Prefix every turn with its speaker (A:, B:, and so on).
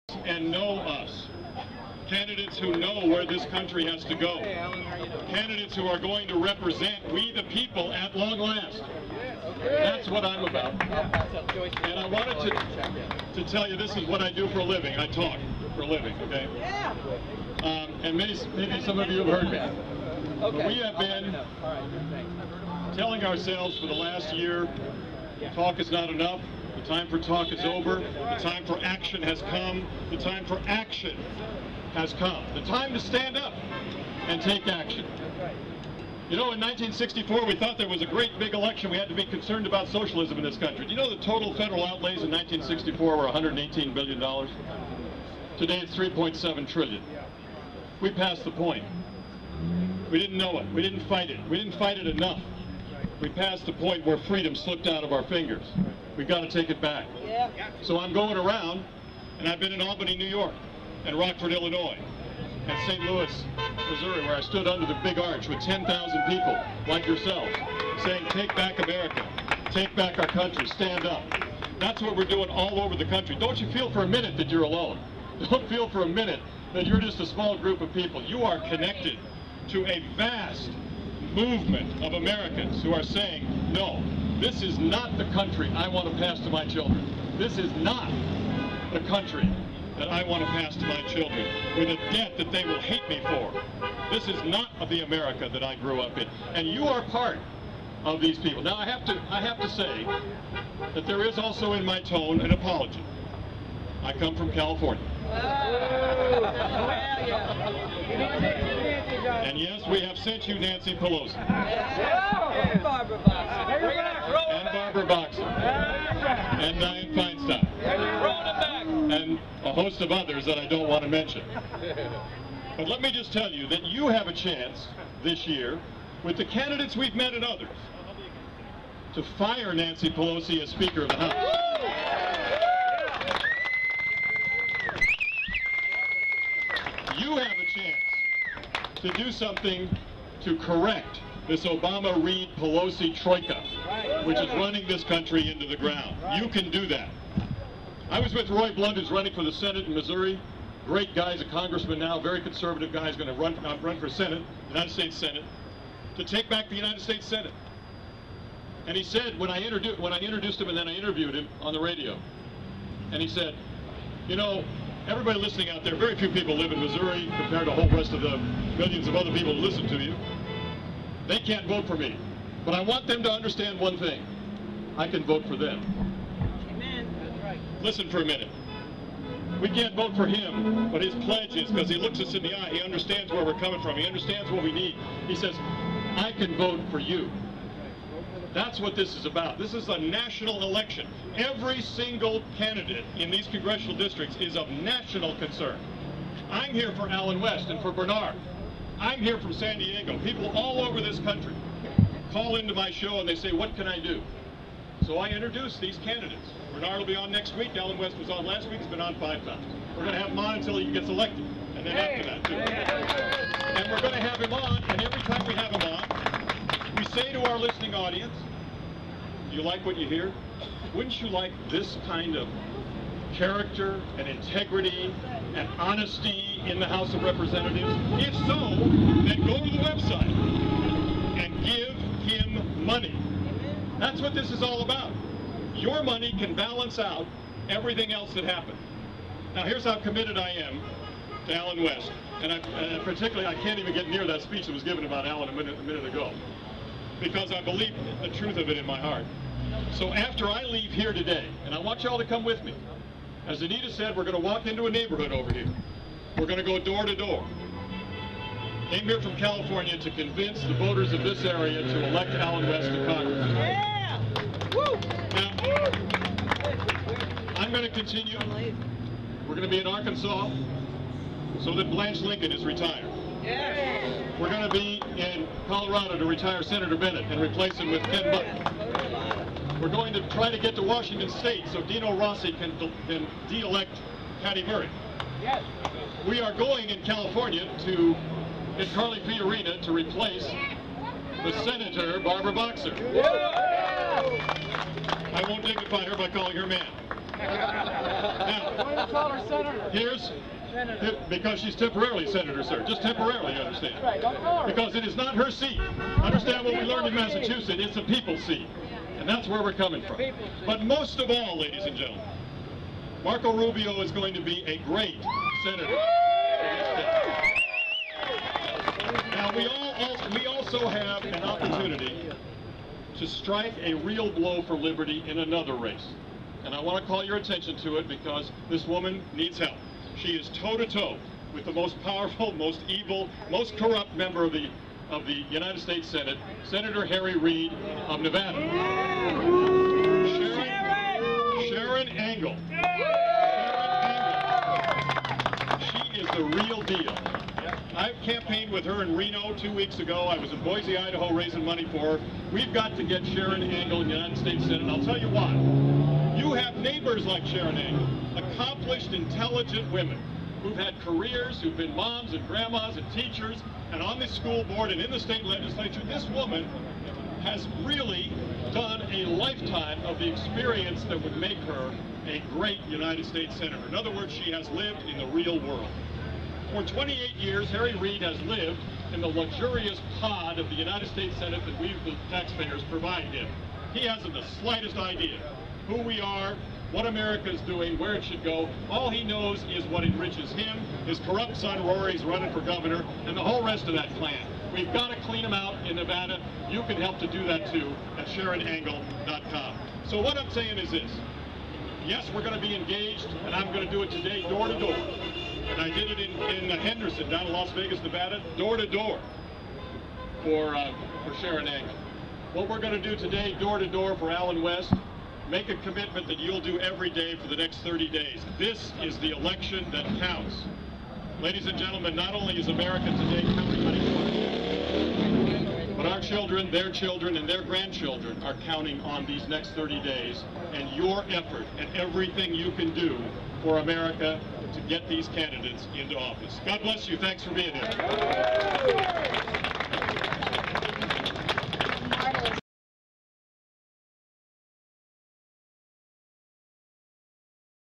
A: and know us. Candidates who know where this country has to go. Candidates who are going to represent we the people at long last. That's what I'm about. And I wanted to tell you, this is what I do for a living. I talk for a living, okay? And maybe some of you have heard me. But we have been telling ourselves for the last year, talk is not enough. The time for talk is over. The time for action has come. The time for action has come. The time to stand up and take action. You know, in 1964, we thought there was a great big election. We had to be concerned about socialism in this country. Do you know the total federal outlays in 1964 were $118 billion? Today it's $3.7 trillion. We passed the point. We didn't know it. We didn't fight it. We didn't fight it enough. We passed the point where freedom slipped out of our fingers. We've got to take it back. So I'm going around, and I've been in Albany, New York, and Rockford, Illinois, and St. Louis, Missouri, where I stood under the big arch with 10,000 people like yourselves, saying, take back America, take back our country, stand up. That's what we're doing all over the country. Don't you feel for a minute that you're alone. Don't feel for a minute that you're just a small group of people. You are connected to a vast movement of Americans who are saying, no, this is not the country I want to pass to my children. This is not the country that I want to pass to my children with a debt that they will hate me for. This is not the America that I grew up in. And you are part of these people. Now I have to say that there is also in my tone an apology. I come from California. And yes, we have sent you Nancy Pelosi.
B: And Barbara Boxer.
A: And Barbara Boxer. And Dianne Feinstein. And a host of others that I don't want to mention. But let me just tell you that you have a chance this year, with the candidates we've met and others, to fire Nancy Pelosi as Speaker of the House. You have a chance to do something to correct this Obama-Reid Pelosi troika, which is running this country into the ground. You can do that. I was with Roy Blunt, who's running for the Senate in Missouri. Great guy, he's a congressman now, very conservative guy. He's going to run for Senate, United States Senate, to take back the United States Senate. And he said, when I introduced him and then I interviewed him on the radio, and he said, you know, everybody listening out there, very few people live in Missouri compared to the whole rest of the millions of other people who listen to you. They can't vote for me. But I want them to understand one thing. I can vote for them.
B: Amen. That's right.
A: Listen for a minute. We can't vote for him, but his pledge is, because he looks us in the eye, he understands where we're coming from, he understands what we need. He says, I can vote for you. That's what this is about. This is a national election. Every single candidate in these congressional districts is of national concern. I'm here for Allen West and for Bernard. I'm here from San Diego. People all over this country call into my show and they say, what can I do? So I introduce these candidates. Bernard will be on next week. Allen West was on last week. He's been on 5 times. We're going to have him on until he gets elected. And then after that, too. And we're going to have him on, and every time we have him on, we say to our listening audience, do you like what you hear? Wouldn't you like this kind of character and integrity and honesty in the House of Representatives? If so, then go to the website and give him money. That's what this is all about. Your money can balance out everything else that happened. Now here's how committed I am to Allen West. And particularly, I can't even get near that speech that was given about Allen a minute ago, because I believe the truth of it in my heart. So after I leave here today, and I want y'all to come with me, as Anita said, we're going to walk into a neighborhood over here. We're going to go door to door. Came here from California to convince the voters of this area to elect Allen West to Congress.
B: Yeah! Woo!
A: Now, I'm going to continue. We're going to be in Arkansas so that Blanche Lincoln is retired.
B: Yes!
A: We're going to be in Colorado to retire Senator Bennett and replace him with Ken Buck. We're going to try to get to Washington State so Dino Rossi can de-elect Patty Murray.
B: Yes!
A: We are going in California to at Carly P. Arena to replace the Senator Barbara Boxer.
B: Yeah!
A: I won't dignify her by calling her man. Now, here's, because she's temporarily senator, sir. Just temporarily, you understand. Because it is not her seat. Understand what we learned in Massachusetts, it's a people's seat. And that's where we're coming from. But most of all, ladies and gentlemen, Marco Rubio is going to be a great senator. Now, we also have an opportunity to strike a real blow for liberty in another race. And I want to call your attention to it because this woman needs help. She is toe-to-toe with the most powerful, most evil, most corrupt member of the United States Senate, Senator Harry Reid of Nevada. Sharron Angle. She is the real deal. I've campaigned with her in Reno 2 weeks ago. I was in Boise, Idaho, raising money for her. We've got to get Sharron Angle in the United States Senate, and I'll tell you why. You have neighbors like Sharron Angle, accomplished, intelligent women who've had careers, who've been moms and grandmas and teachers, and on the school board and in the state legislature. This woman has really done a lifetime of the experience that would make her a great United States Senator. In other words, she has lived in the real world. For 28 years, Harry Reid has lived in the luxurious pod of the United States Senate that we, the taxpayers, provide him. He hasn't the slightest idea who we are, what America is doing, where it should go. All he knows is what enriches him, his corrupt son Rory's running for governor, and the whole rest of that clan. We've got to clean them out in Nevada. You can help to do that too at SharronAngle.com. So what I'm saying is this. Yes, we're going to be engaged, and I'm going to do it today door to door. And I did it in Henderson, down in Las Vegas, Nevada, door to door for Sharron Angle. What we're going to do today, door to door for Allen West, make a commitment that you'll do every day for the next 30 days. This is the election that counts. Ladies and gentlemen, not only is America today counting on each other, but our children, their children, and their grandchildren are counting on these next 30 days, and your effort and everything you can do for America to get these candidates into office. God bless you. Thanks for being here.